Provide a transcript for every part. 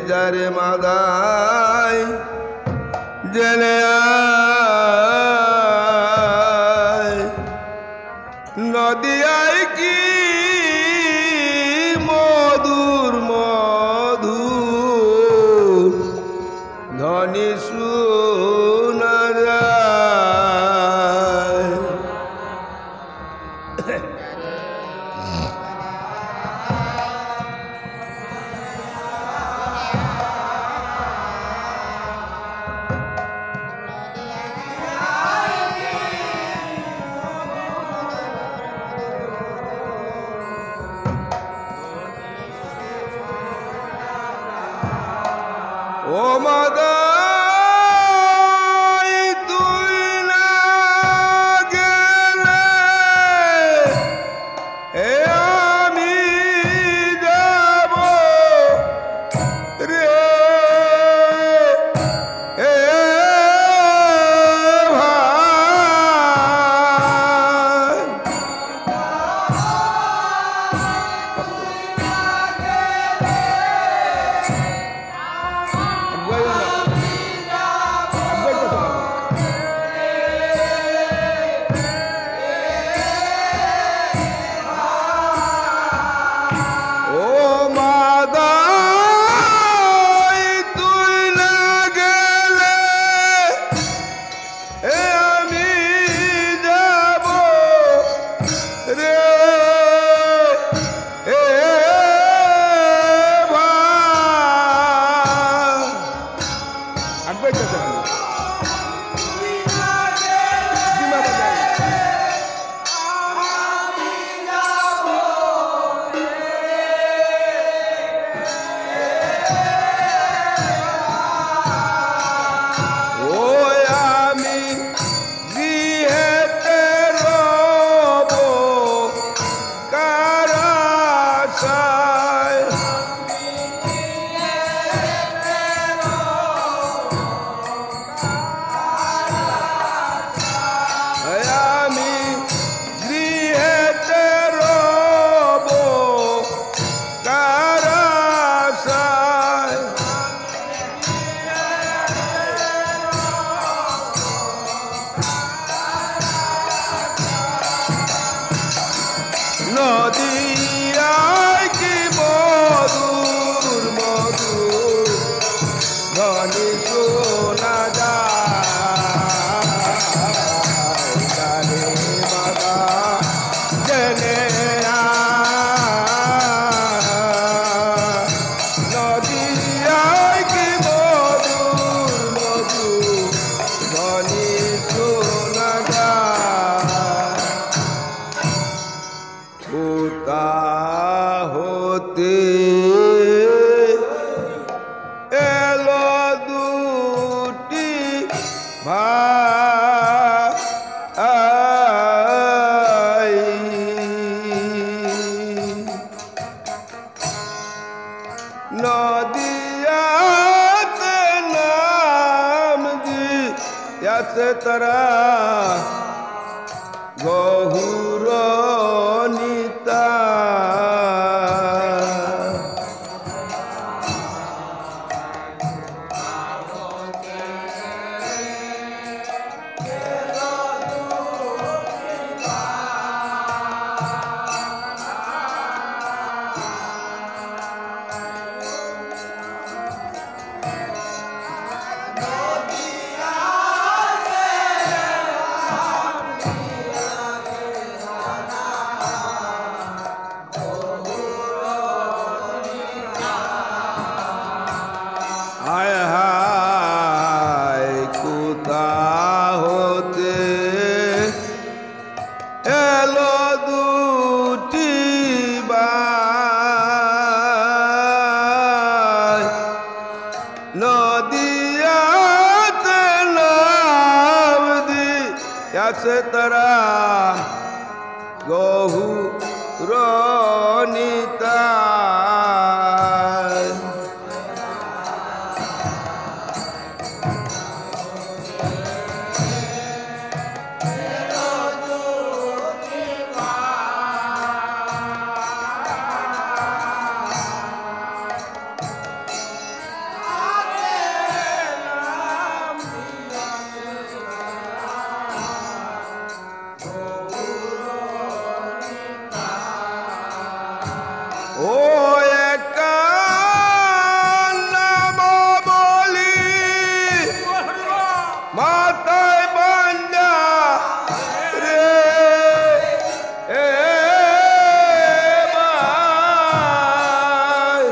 যারে মাদায় জেনে নদিয়ায় কি মধুর মধু ধ্বনি শোনা যায়। ও মাদাই তুই না গেলে এ আমি যাব রে এ নদিয়ায় কি মধুর মধুর ধ্বনি শোনা যায়। জানে মাতা জেনে নদিয়ায় কি মধুর মধুর ধ্বনি শোনা যায়। কোথা হতে এলো দুটি ভাই, নদিয়াতে নাম দিয়াছে তারা গহুরনিতা। হায় হায় কোথা হতে এলো দুটি ভাই, নদিয়াতে নাম দিয়াছে তারা গহুরনিতা। ও একা নাম বলি মাথায় বান্ধা রে এ ভাই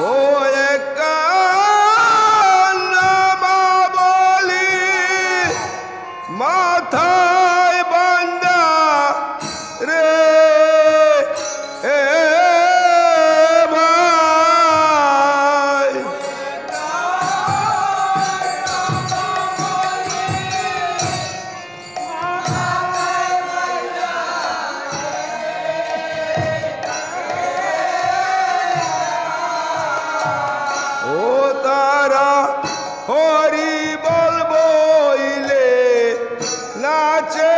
ও একা নাম বলি মাথায় বান্ধা রে এ ভাই ও তারা হরি বল বইলে নাচে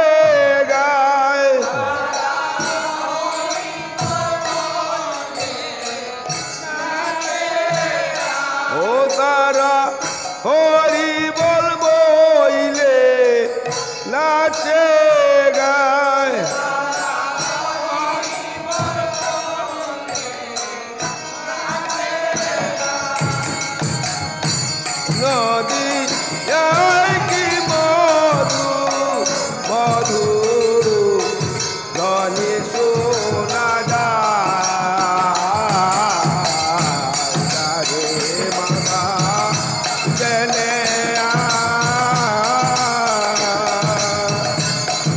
গায় ও তারা হরি বল বইলে নাচে গায় নদী কি মধু মধু ধনী সোনা রে মাথা জেনে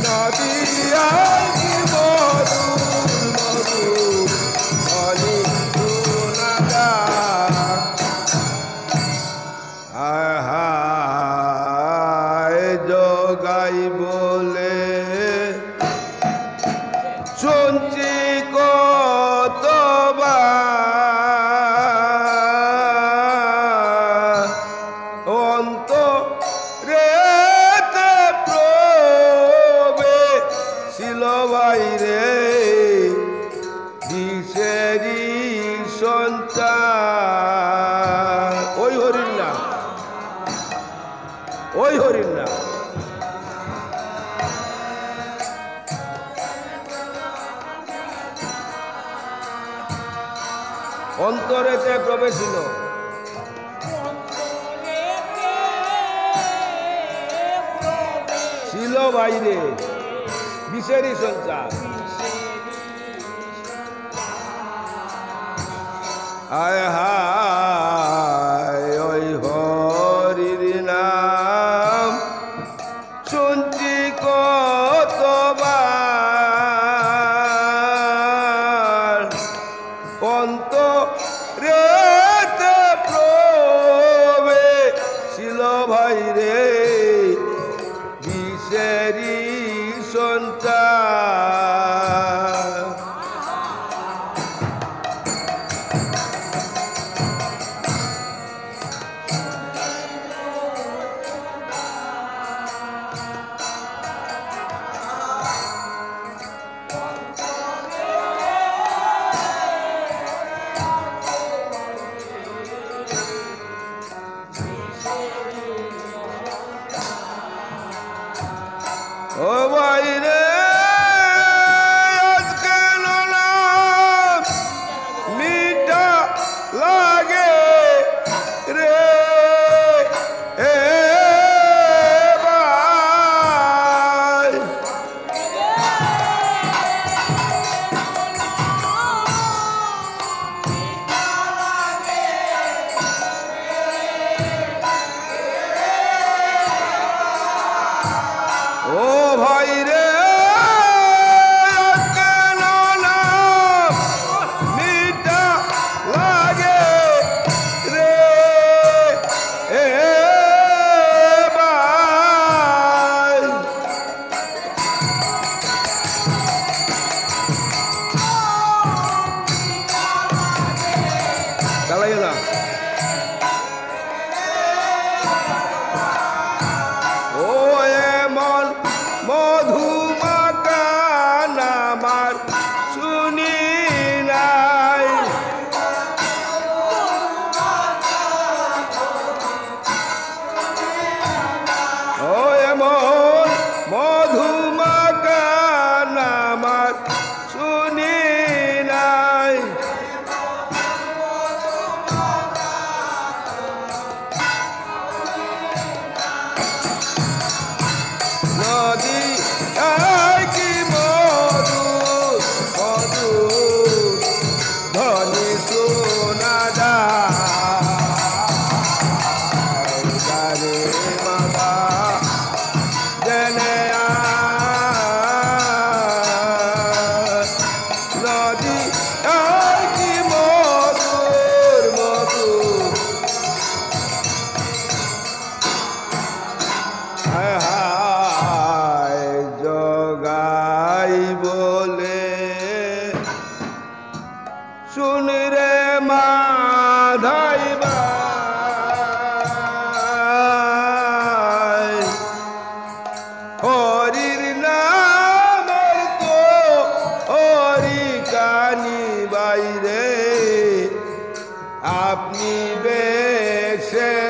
নদী কি মধু মধু ধনী সোনা আহায় জগাই বলে শুনছি কতবার অন্ত রেতে প্রবে ছিল বাইরে বিষেরি সঞ্চার ওই হরিণ না ওই হরিণ না অন্তরেতে প্রবেশ ছিল ছিল বাইরে বিষেরি সঞ্চার আয় হায় ওই হরির নাম শুনছি কতবার অন্ত রেতে প্রবে ছিল ভাই রে বিষেরি সন্তান ও ভাই রে আজকে নাম মিঠা লাগে রে এ ভাই ও ভাই রে মিঠা লাগে রে এ ভাই চালাই না ও এমন মধুমাকান আমার শুনি নাই শোনা যায় মাতা জেনে নদী কি মধুর মধুর হায় জগাই বলে শুন রে মাধাই ভাই হরির নাম তো হরি কানি বাইরে আপনি বেশে